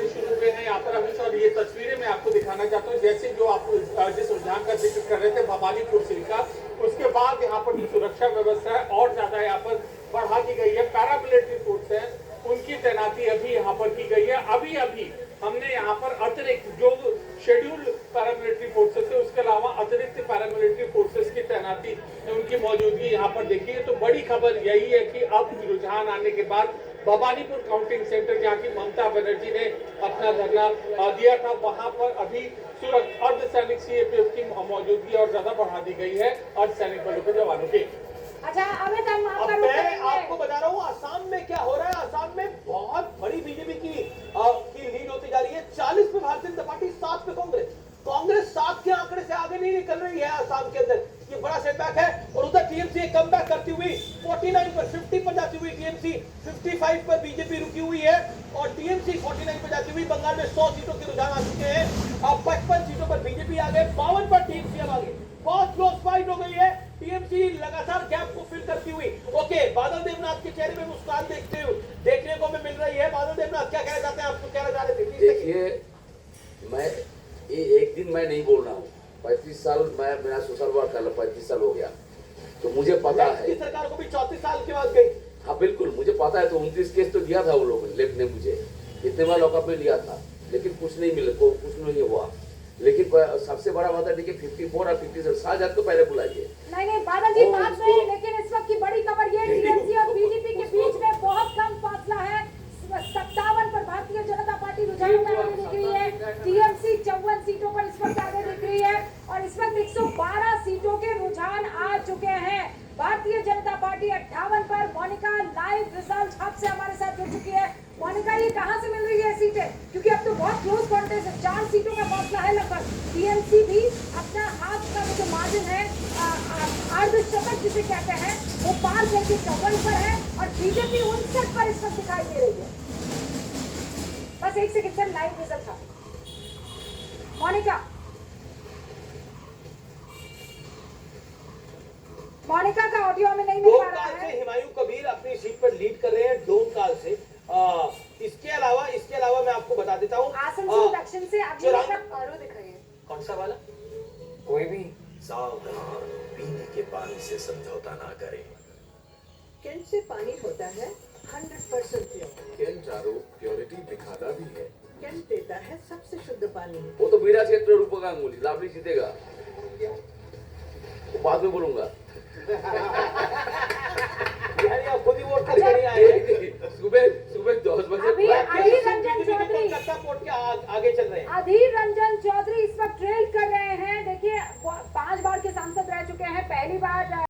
आने शुरू हुए हैं यहाँ पर अभी। और ये तस्वीरें मैं आपको दिखाना चाहता हूँ, जैसे जो आप जिस रुझान का जिक्र कर रहे थे भवानीपुर सिल का, उसके बाद यहाँ पर जो सुरक्षा व्यवस्था है और ज्यादा यहाँ पर बढ़ा दी गई है। पैरामिलिट्री फोर्स है, उनकी तैनाती अभी यहाँ पर की गई है। अभी अभी हमने यहाँ पर अतिरिक्त जो शेड्यूल्ड पैरामिलिट्री फोर्सेस है, उसके अलावा अतिरिक्त पैरामिलिट्री फोर्सेस की तैनाती, उनकी मौजूदगी यहाँ पर देखी है। तो बड़ी खबर यही है कि अब रुझान आने के बाद भवानीपुर काउंटिंग सेंटर जहाँ की ममता बनर्जी ने अपना धरना दिया था, वहां पर अभी अर्धसैनिक सीएपीएफ की मौजूदगी और ज्यादा बढ़ा दी गई है अर्धसैनिक बलों के जवानों की। अच्छा अमित, हम मैं आपको बता रहा हूँ आसाम में क्या हो रहा है। आसाम में बहुत बड़ी बीजेपी की लीड होती जा रही है। 40 पे भारतीय जनता पार्टी, 7 पे कांग्रेस। कांग्रेस 7 के आंकड़े से आगे नहीं निकल रही है आसाम के अंदर, ये बड़ा सेटबैक है। और उधर टीएमसी कम बैक करती हुई 49 पर 50 पर जाती हुई टीएमसी 55 पर बीजेपी रुकी हुई है। और टीएमसी 49 पर जाती हुई बंगाल में 100 सीटों के रुझान आ चुके हैं। अब 55 सीटों पर बीजेपी आ गए, 52 पर टीएमसी अब आगे। बहुत क्लोज फाइट हो गई है, टीएमसी लगातार गैप को फिल करती हुई। ओके, बादल देवनाथ के चेहरे में मुस्कान देखने को मिल रही है। बादल देवनाथ क्या कहना चाहते हैं, आपको क्या लगा रहे थे? देखिए, मैं एक दिन मैं नहीं बोल रहा हूँ, 35 साल मेरा सोशल वर्क कर 35 साल हो गया, तो मुझे पता है। सरकार को भी 34 साल के बाद गई। हाँ बिल्कुल, मुझे पता है। तो 29 केस तो दिया था वो लोगों ने, लेफ्ट ने मुझे इतने बार लॉकअप में लिया था, लेकिन कुछ नहीं मिला, कुछ नहीं हुआ। लेकिन सबसे बड़ा बात है कि 54 और 57 शाहजहां को पहले बुलाइए। नहीं बादल जी, बात नहीं, लेकिन इस वक्त की बड़ी खबर ये टीएमसी और बीजेपी के बीच में बहुत कम फासला है। 57 पर भारतीय जनता पार्टी रुझानों में आगे दिख रही है। टीएमसी 54 सीटों पर इस वक्त आगे दिख रही है और इस वक्त 112 सीटों के रुझान आ चुके हैं। भारतीय जनता पार्टी 58 पर। मोनिका लाइव रिजल्ट हब से हमारे साथ जुड़ चुकी है। मोनिका, ये कहां से मिल रही है सीटें? क्योंकि अब तो बहुत क्लोज कॉन्टेस्ट है, 4 सीटों का फैसला है लगभग। टीएमसी भी अपना हाथ का जो मार्जिन है, अर्धशतक जिसे कहते हैं, वो पार करके 54 पर है और बीजेपी 59 पर इस वक्त दिखाई दे रही है। बस एक सेकंड सर, लाइव रिजल्ट था। मोनिका का ऑडियो हमें नहीं मिल पा रहा है। हुमायूं कबीर अपनी सीट पर लीड कर रहे हैं डोमकाल से। इसके अलावा मैं आपको बता देता हूँ, आसनसोल दक्षिण से अगली आरो दिख रही है। कौन सा वाला? कोई भी। सावधान, पीने के पानी से समझौता ना करें। कैंट से पानी होता है 100% प्योर। कैंट आरो प्योरिटी दिखाता भी है। कैंट देता है सबसे शुद्ध पानी। वो तो मेरा क्षेत्र रूपा गांगुली लाभली जीतेगा, बाद में बोलूंगा। यानी आप खुद ही वोट करके नहीं आए। सुबह 10 बजे अभी अधीर रंजन चौधरी कोलकाता पोर्ट के आगे चल रहे हैं। अधीर रंजन चौधरी इस वक्त